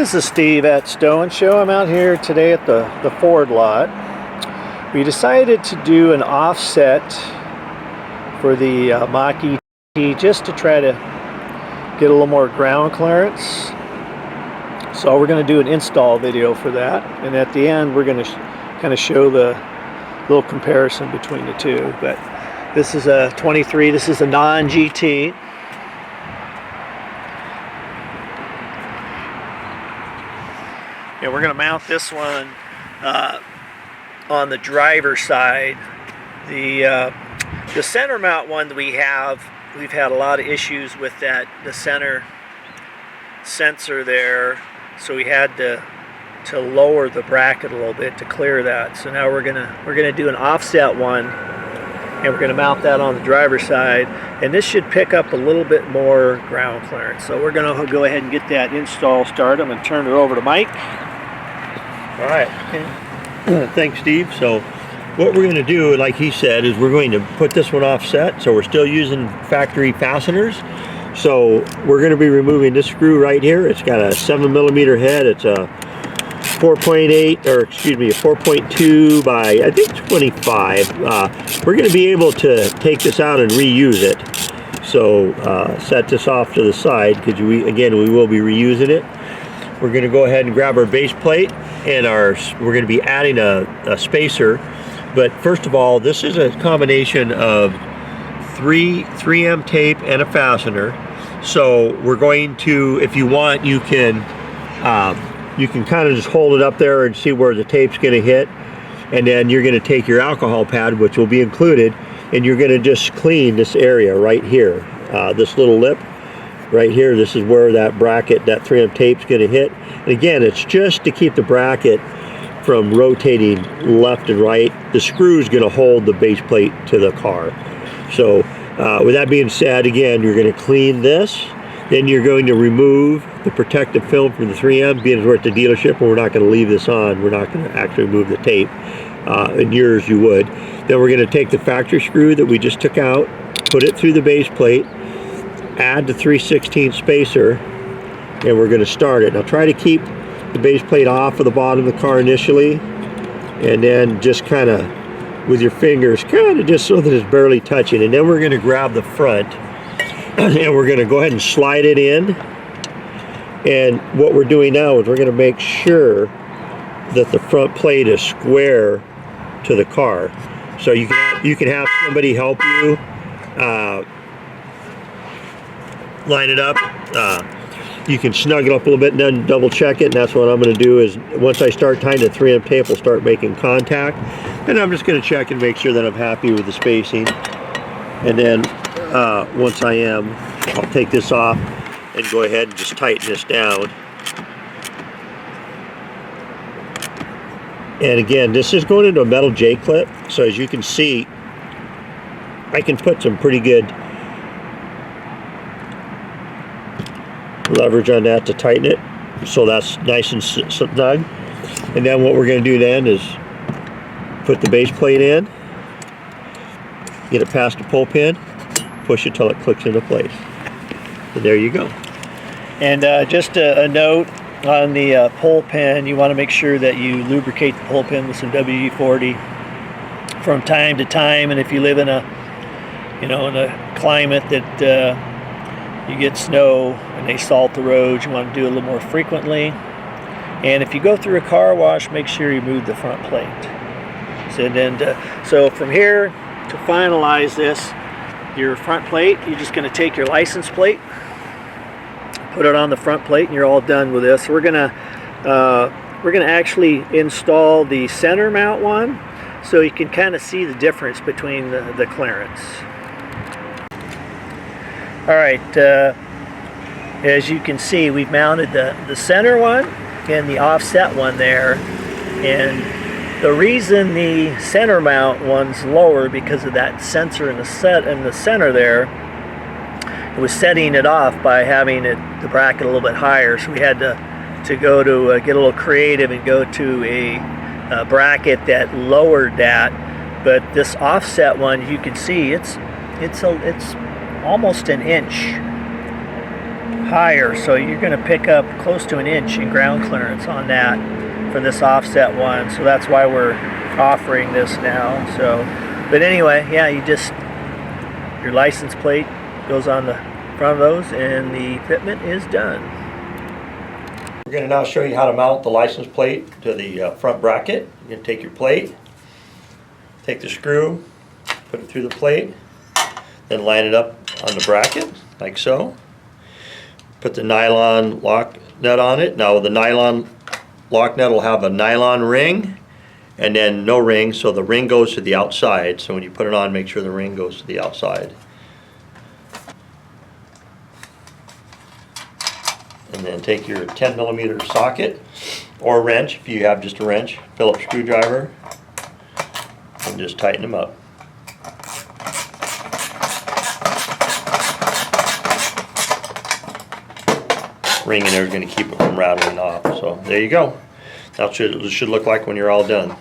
This is Steve at STO N SHO. I'm out here today at the Ford lot. We decided to do an offset for the Mach ET just to try to get a little more ground clearance. So we're going to do an install video for that, and at the end we're going to kind of show the little comparison between the two. But this is a 23, this is a non-GT. And we're going to mount this one on the driver's side. The center mount one that we've had a lot of issues with the center sensor there, so we had to lower the bracket a little bit to clear that. So now we're gonna do an offset one, and we're gonna mount that on the driver's side, and this should pick up a little bit more ground clearance. So we're gonna go ahead and get that install started. I'm gonna turn it over to Mike. All right. Thanks, Steve. So what we're going to do, like he said, is we're going to put this one offset. So we're still using factory fasteners. So we're going to be removing this screw right here. It's got a 7mm head. It's a 4.8, or excuse me, a 4.2 by I think 25. We're going to be able to take this out and reuse it. So set this off to the side, because we will be reusing it. We're going to go ahead and grab our base plate, and we're going to be adding a spacer. But first of all, this is a combination of 3M tape and a fastener. So we're going to, if you want, you can kind of just hold it up there and see where the tape's going to hit, and then you're going to take your alcohol pad, which will be included, and you're going to just clean this area right here, this little lip right here. This is where that bracket, that 3M tape's going to hit. And again, it's just to keep the bracket from rotating left and right. The screw is going to hold the base plate to the car. So with that being said, again, you're going to clean this. Then you're going to remove the protective film from the 3M. Being we're at the dealership, and we're not going to leave this on. We're not going to actually remove the tape. In yours, you would. Then we're going to take the factory screw that we just took out, put it through the base plate, add the 3/16 spacer, and we're going to start it. Now try to keep the base plate off of the bottom of the car initially, and then just kind of with your fingers, kind of just so that it's barely touching. And then we're going to grab the front and we're going to go ahead and slide it in. And what we're doing now is we're going to make sure that the front plate is square to the car. So you can have somebody help you line it up. You can snug it up a little bit and then double check it, and that's what I'm going to do. Is once I start tying the 3M tape, will start making contact, and I'm just going to check and make sure that I'm happy with the spacing. And then once I am, I'll take this off and go ahead and just tighten this down. And again, this is going into a metal J-clip, so as you can see, I can put some pretty good leverage on that to tighten it, so that's nice and snug. And then what we're going to do then is put the base plate in, get it past the pull pin, push it till it clicks into place, and there you go. And just a note on the pull pin, you want to make sure that you lubricate the pull pin with some WD-40 from time to time. And if you live in a climate that you get snow and they salt the roads, you want to do it a little more frequently. And if you go through a car wash, make sure you move the front plate. So from here to finalize this, your front plate, you're just going to take your license plate, put it on the front plate, and you're all done with this. We're gonna actually install the center mount one, so you can kind of see the difference between the clearance. All right, as you can see, we've mounted the center one and the offset one there, and the reason the center mount one's lower because of that sensor in the center there. It was setting it off by having the bracket a little bit higher, so we had to go to get a little creative and go to a bracket that lowered that. But this offset one, you can see it's almost an inch higher, so you're going to pick up close to 1 inch in ground clearance on that for this offset one. So that's why we're offering this now. So, but anyway, yeah, you just, your license plate goes on the front of those and the fitment is done. We're going to now show you how to mount the license plate to the front bracket. You're going to take your plate, take the screw, put it through the plate, then line it up on the bracket like so. Put the nylon lock nut on it. Now the nylon lock nut will have a nylon ring and then no ring, so the ring goes to the outside. So when you put it on, make sure the ring goes to the outside. And then take your 10mm socket or wrench, if you have just a wrench, Phillips screwdriver, and just tighten them up. Ring in there is going to keep it from rattling off. So there you go. That's what it should look like when you're all done.